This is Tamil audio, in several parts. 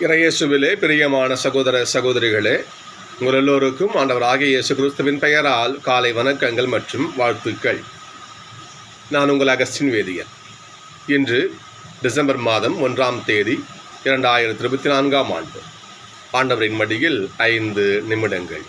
இறையேசுவிலே பிரியமான சகோதர சகோதரிகளே, உங்கள் எல்லோருக்கும் ஆண்டவராகிய இயேசு கிறிஸ்துவின் பெயரால் காலை வணக்கங்கள் மற்றும் வாழ்த்துக்கள். நான் உங்கள் அகஸ்டின் வேதியன். இன்று டிசம்பர் மாதம் 1ஆம் தேதி 2024ஆம் ஆண்டு. ஆண்டவரின் மடியில் 5 நிமிடங்கள்.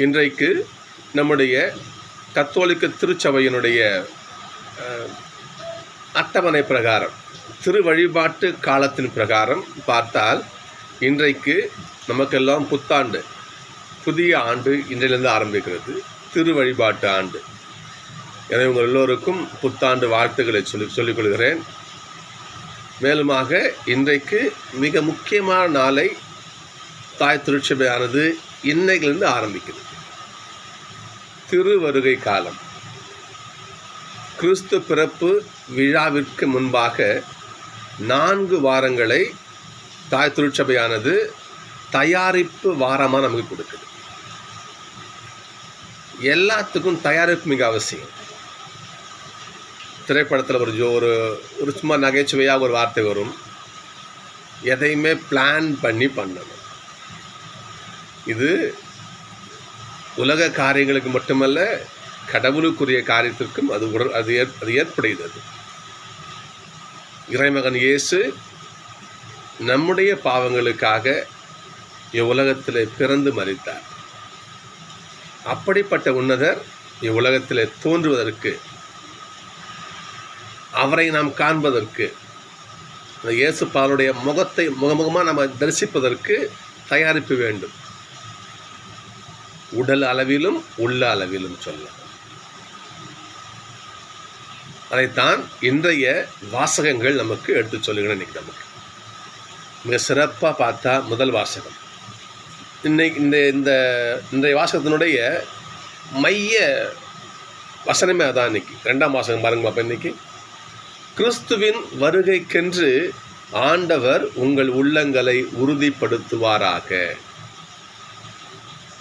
இன்றைக்கு நம்முடைய கத்தோலிக்க திருச்சபையினுடைய அட்டவணை பிரகாரம், திரு வழிபாட்டு காலத்தின் பிரகாரம் பார்த்தால், இன்றைக்கு நமக்கெல்லாம் புத்தாண்டு, புதிய ஆண்டு இன்றிலிருந்து ஆரம்பிக்கிறது, திரு வழிபாட்டு ஆண்டு. எனவே உங்கள் எல்லோருக்கும் புத்தாண்டு வாழ்த்துக்களை சொல்லிக் கொள்கிறேன். மேலுமாக இன்றைக்கு மிக முக்கியமான நாளை தாய் திருச்சபையானது இன்னையிலிருந்து ஆரம்பிக்கிறது. திருவருகை காலம். கிறிஸ்து பிறப்பு விழாவிற்கு முன்பாக 4 வாரங்களை தாய் திருச்சபையானது தயாரிப்பு வாரமாக நமக்கு கொடுக்குது. எல்லாத்துக்கும் தயாரிப்பு மிக அவசியம். திரைப்படத்தில் ஒரு சும்மா நகைச்சுவையாக ஒரு வார்த்தை வரும், எதையுமே பிளான் பண்ணி பண்ணணும். இது உலக காரியங்களுக்கு மட்டுமல்ல, கடவுளுக்குரிய காரியத்திற்கும் அது ஏற்படுகிறது. இறைமகன் இயேசு நம்முடைய பாவங்களுக்காக இவ்வுலகத்தில் பிறந்து மரித்தார். அப்படிப்பட்ட உன்னதர் இவ்வுலகத்தில் தோன்றுவதற்கு, அவரை நாம் காண்பதற்கு, இயேசு பாலுடைய முகத்தை முகமுகமாக நம்ம தரிசிப்பதற்கு தயாரிப்பு வேண்டும். உடல் அளவிலும் உள்ள அளவிலும் சொல்லலாம். அதைத்தான் இன்றைய வாசகங்கள் நமக்கு எடுத்து சொல்லுகிறேன். இன்னைக்கு நமக்கு மிக சிறப்பாக பார்த்தா முதல் வாசகம், இன்றைய வாசகத்தினுடைய மைய வசனமே அதான். இன்னைக்கு 2ஆம் வாசகம் பாருங்க பாப்பா. இன்னைக்கு கிறிஸ்துவின் வருகைக்கென்று ஆண்டவர் உங்கள் உள்ளங்களை உறுதிப்படுத்துவாராக.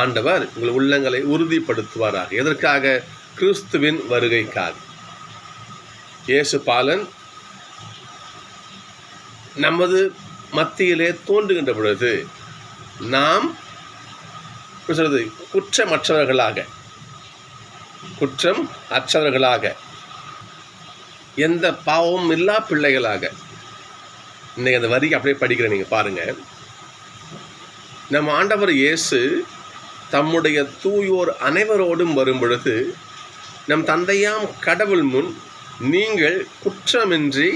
ஆண்டவர் உங்கள் உள்ளங்களை உறுதிப்படுத்துவாராக. எதற்காக? கிறிஸ்துவின் வருகைக்காக. இயேசு பாலன் நமது மத்தியிலே தோன்றுகின்ற பொழுது நாம் குற்றம் அற்றவர்களாக, எந்த பாவமும் இல்லா பிள்ளைகளாக. இன்னைக்கு அந்த வரிக்கு அப்படியே படிக்கிறேன், நீங்கள் பாருங்கள். நம் ஆண்டவர் இயேசு தம்முடைய தூயோர் அனைவரோடும் வரும் பொழுது, நம் தந்தையாம் கடவுள் முன் நீங்கள் குற்றமின்றி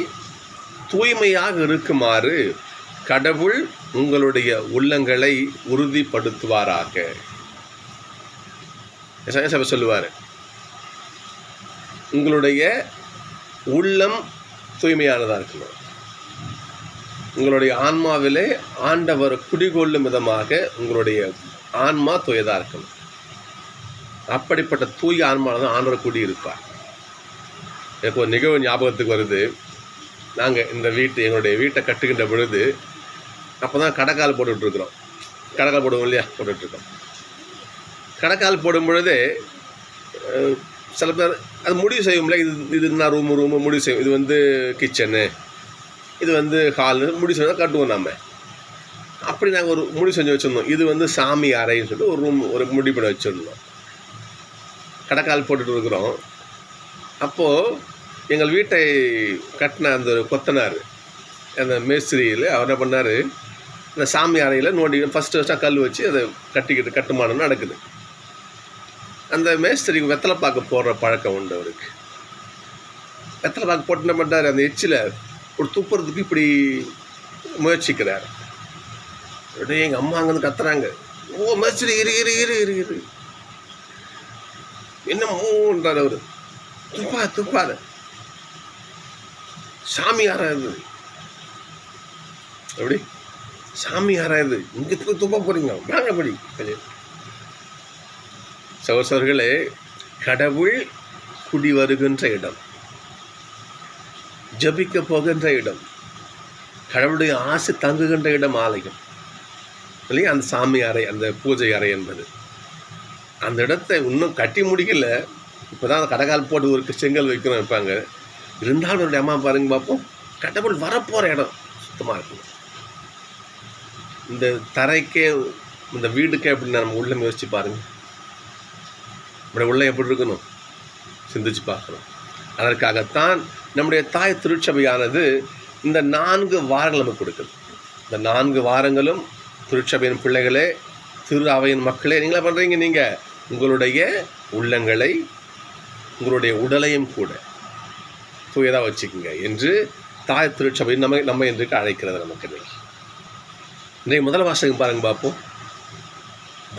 தூய்மையாக இருக்குமாறு கடவுள் உங்களுடைய உள்ளங்களை உறுதிப்படுத்துவாராக. சொல்லுவார், உங்களுடைய உள்ளம் தூய்மையானதாக இருக்கணும். உங்களுடைய ஆன்மாவிலே ஆண்டவர் குடிகொள்ளும் விதமாக உங்களுடைய ஆன்மா தூயதாக இருக்கணும். அப்படிப்பட்ட தூய ஆன்மாவில் தான் ஆண்டவர் குடியிருப்பார். எனக்கு ஒரு நிகழ்வு ஞாபகத்துக்கு வருது. நாங்கள் எங்களுடைய வீட்டை கட்டுகின்ற பொழுது அப்போ தான் கடைக்கால் போட்டுட்ருக்குறோம். கடைக்கால் போடுவோம் இல்லையா, போட்டுட்ருக்கோம். கடைக்கால் போடும் பொழுதே சில பேர் அது முடிவு செய்வோம்ல, இது நான் ரூமு முடிவு செய்வோம். இது வந்து கிச்சனு, இது வந்து ஹால்னு முடிவு செஞ்சு கட்டுவோம் நாம். அப்படி நாங்கள் ஒரு முடிவு செஞ்சு வச்சுருந்தோம். இது வந்து சாமி அறைன்னு சொல்லிட்டு ஒரு முடிப்பட வச்சுருந்தோம். கடைக்கால் போட்டுட்டு இருக்கிறோம். அப்போது எங்கள் வீட்டை கட்டின அந்த கொத்தனார், அந்த மேஸ்திரியில் அவர் என்ன பண்ணார், இந்த சாமி அறையில் நோண்டி ஃபஸ்ட்டாக கல் வச்சு அதை கட்டுமானம் நடக்குது. அந்த மேஸ்திரிக்கு வெத்தலை பாக்கு போடுற பழக்கம் உண்டு அவருக்கு. வெத்தலை பாக்கு போட்டு என்ன பண்ணுறாரு, அந்த எச்சில் ஒரு துப்புறதுக்கு இப்படி முயற்சிக்கிறார். அப்படியே எங்கள் அம்மா அங்கேருந்து கத்துறாங்க, ஓ மேஸ்திரி இரு என்ன மூன்றார் அவர், துப்பாத சாமி ஆறாது. எப்படி சாமி ஆறாது, இங்கே துப்ப போறீங்க, வாங்கப்படி. சகோதரர்களே, கடவுள் குடி வருகின்ற இடம், ஜபிக்க போகின்ற இடம், கடவுளுடைய ஆசை தங்குகின்ற இடம் ஆலயம் இல்லையா? அந்த சாமி அறை, அந்த பூஜை அறை என்பது. அந்த இடத்தை இன்னும் கட்டி முடிக்கல. இப்போ தான் அந்த கடைக்கால் போட்டு ஒரு செங்கல் வைக்கணும் வைப்பாங்க. இருந்தாலும் ஒரு அம்மா பாருங்க பார்ப்போம், கடவுள் வரப்போகிற இடம் சுத்தமாக இருக்கும். இந்த தரைக்கே இந்த வீடுக்கே அப்படின்னு நம்ம உள்ளம் யோசிச்சு பாருங்க. நம்முடைய உள்ளம் எப்படி இருக்கணும் சிந்திச்சு பார்க்கணும். அதற்காகத்தான் நம்முடைய தாய் திருச்சபையானது இந்த 4 வாரங்கள் நமக்கு கொடுக்குது. இந்த 4 வாரங்களும் திருச்சபையின் பிள்ளைகளே, திரு அவையின் மக்களே, நீங்களா பண்ணுறீங்க? நீங்கள் உங்களுடைய உள்ளங்களை, உங்களுடைய உடலையும் கூட தூயதாக வச்சுக்கோங்க என்று தாய் திருச்சபை நம்ம இன்றைக்கு அழைக்கிறது. நமக்கு இன்றைக்கு முதல் வாசகம் பாருங்க பார்ப்போம்.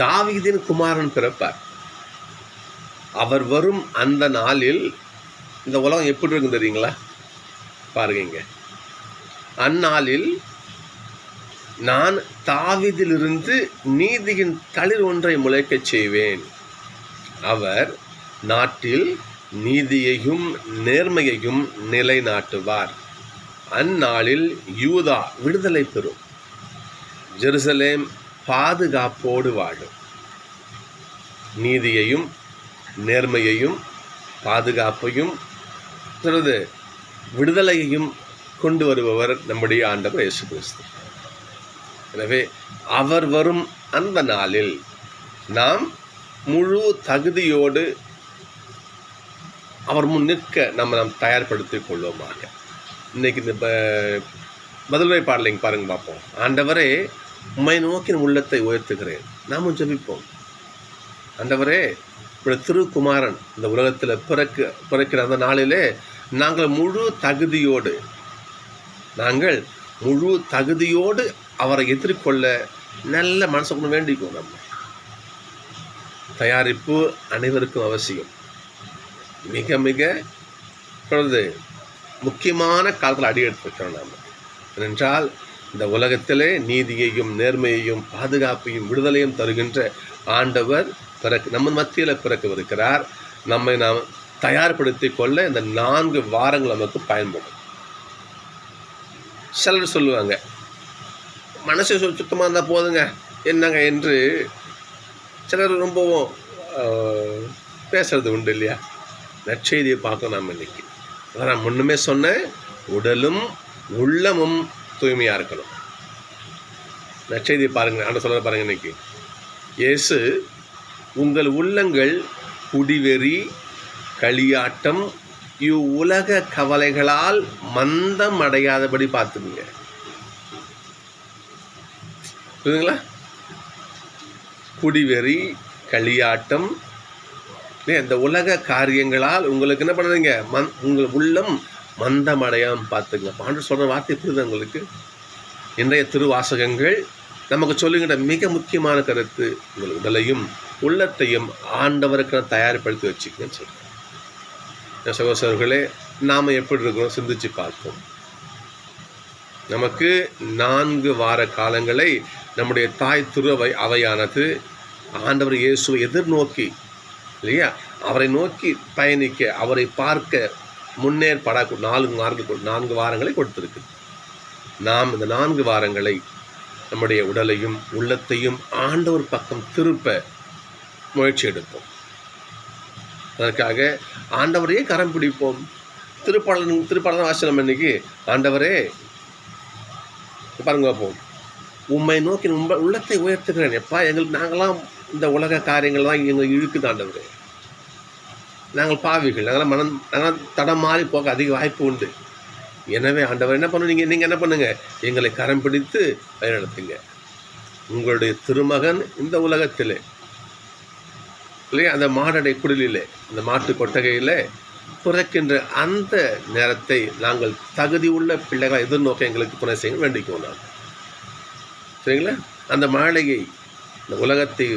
தாவீதின் குமாரன் பிறப்பார். அவர் வரும் அந்த நாளில் இந்த உலகம் எப்படி இருக்கும் தெரியுங்களா? பாருங்க, அந்நாளில் நான் தாவீதிலிருந்து நீதியின் தளிர் ஒன்றை முளைக்கச் செய்வேன். அவர் நாட்டில் நீதியையும் நேர்மையையும் நிலைநாட்டுவார். அந்நாளில் யூதா விடுதலை பெறும், ஜெருசலேம் பாதுகாப்போடு வாழும். நீதியையும் நேர்மையையும் பாதுகாப்பையும் விடுதலையையும் கொண்டு வருபவர் நம்முடைய ஆண்டவர் இயேசு கிறிஸ்து. எனவே அவர் வரும் அந்த நாளில் நாம் முழு தகுதியோடு அவர் முன் நிற்க நாம் தயார்படுத்திக் கொள்வோமாக. இன்னைக்கு இந்த முதல்வரை பாடலைங்க பாருங்க பார்ப்போம். ஆண்டவரே, உம்மை நோக்கி உள்ளத்தை உயர்த்துகிறேன். நாமும் ஜெபிப்போம். ஆண்டவரே, திருக்குமாரன் இந்த உலகத்தில் பிறக்கிற அந்த நாளிலே நாங்கள் முழு தகுதியோடு அவரை எதிர்கொள்ள நல்ல மனசு கொண்டு வேண்டிக்குவோம். நம்ம தயாரிப்பு அனைவருக்கும் அவசியம். மிக மிக முக்கியமான காலத்தில் அடி எடுத்துக்கிறோம் நாம். ஏனென்றால் இந்த உலகத்திலே நீதியையும் நேர்மையையும் பாதுகாப்பையும் விடுதலையும் தருகின்ற ஆண்டவர் நம்ம மத்தியில் பிறக்கவிருக்கிறார். நம்மை நாம் தயார்படுத்தி கொள்ள இந்த 4 வாரங்கள் நமக்கு பயன்படும். சிலர் சொல்லுவாங்க, மனசு சுத்தமாக இருந்தால் போதுங்க என்னங்க என்று சிலர் ரொம்பவும் பேசுறது உண்டு இல்லையா? நற்செய்தியை பார்க்கணும். நாம் இன்னைக்கு அதான் நான் முன்னுமே சொன்னேன், உடலும் உள்ளமும் தூய்மையாக இருக்கணும். நற்செய்தியை பாருங்கள், ஆண்ட சொல்ல பாருங்கள். இன்னைக்கு இயேசு, உங்கள் உள்ளங்கள் குடிவெறி, களியாட்டம், இவ்வுலக கவலைகளால் மந்தம் அடையாதபடி பார்த்துக்குங்க. புரியுதுங்களா? குடிவெறி, களியாட்டம், இந்த உலக காரியங்களால் உங்களுக்கு என்ன பண்ணுறீங்க? உங்கள் உள்ளம் மந்தம் அடையாமல் பார்த்துங்க. ஆண்டு சொல்கிற வார்த்தை புரியுது உங்களுக்கு? இன்றைய திருவாசகங்கள் நமக்கு சொல்லுகின்ற மிக முக்கியமான கருத்து, உங்கள் உடலையும் உள்ளத்தையும் ஆண்டவருக்கு தயார்படுத்தி வச்சுக்கன்னு சொல்கிறேன். சகோதரர்களே, நாம் எப்படி இருக்கிறோம் சிந்திச்சு பார்ப்போம். நமக்கு 4 வார காலங்களை நம்முடைய தாய் திரு அவையானது ஆண்டவர் இயேசுவை எதிர்நோக்கி இல்லையா, அவரை நோக்கி பயணிக்க, அவரை பார்க்க முன்னேற்பட 4 வாரங்களை கொடுத்துருக்கு. நாம் இந்த 4 வாரங்களை நம்முடைய உடலையும் உள்ளத்தையும் ஆண்டவர் பக்கம் திருப்ப முயற்சி எடுப்போம். அதற்காக ஆண்டவரையே கரம் பிடிப்போம். திருப்பாளர் வாசனம் இன்னைக்கு, ஆண்டவரே பாருங்க பார்ப்போம், உம்மை நோக்கி உள்ளத்தை உயர்த்துகிறேன். எப்பா, நாங்களாம் இந்த உலக காரியங்கள் தான் எங்களுக்கு இழுக்குது ஆண்டவரே. நாங்கள் பாவிகள், நாங்கள் தடம் மாறி போக அதிக வாய்ப்பு உண்டு. எனவே ஆண்டவர் என்ன பண்ணுவீங்க? நீங்கள் என்ன பண்ணுங்க? எங்களை கரம் பிடித்து வழிநடத்துங்க. உங்களுடைய திருமகன் இந்த உலகத்திலே இல்லையா, அந்த மாடடை குடிலே, அந்த மாட்டு கொட்டகையில் பிறக்கின்ற அந்த நேரத்தை நாங்கள் தகுதி உள்ள பிள்ளைகளை எதிர்நோக்க எங்களுக்கு துணை செய்ய வேண்டிக்குவோம். நான் சரிங்களா? அந்த மாளிகை, இந்த உலகத்தை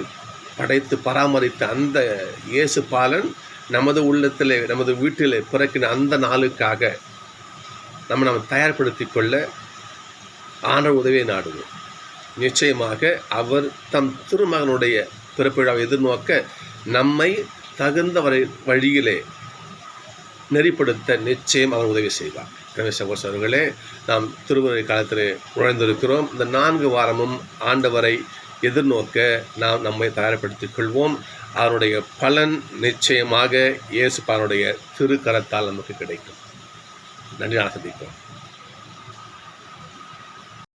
படைத்து பராமரித்த அந்த இயேசு பாலன் நமது உள்ளத்திலே, நமது வீட்டிலே பிறக்கிற அந்த நாளுக்காக நம்ம தயார்படுத்தி கொள்ள ஆண்டவர் உதவியை நாடுவோம். நிச்சயமாக அவர் தம் திருமகனுடைய பிறப்பிழாவை எதிர்நோக்க நம்மை தகுந்த வழியிலே நெறிப்படுத்த நிச்சயம் அவர் உதவி செய்வார். எனவே சகோதரர்களே, நாம் திருமுறை காலத்தில் நுழைந்திருக்கிறோம். இந்த 4 வாரமும் ஆண்டவரை எதிர்நோக்க நாம் நம்மை தயார்படுத்திக் கொள்வோம். அவருடைய பலன் நிச்சயமாக இயேசுப்பானுடைய திருக்கரத்தால் நமக்கு கிடைக்கும். நன்றி. ஆசீர்வதிப்போம்.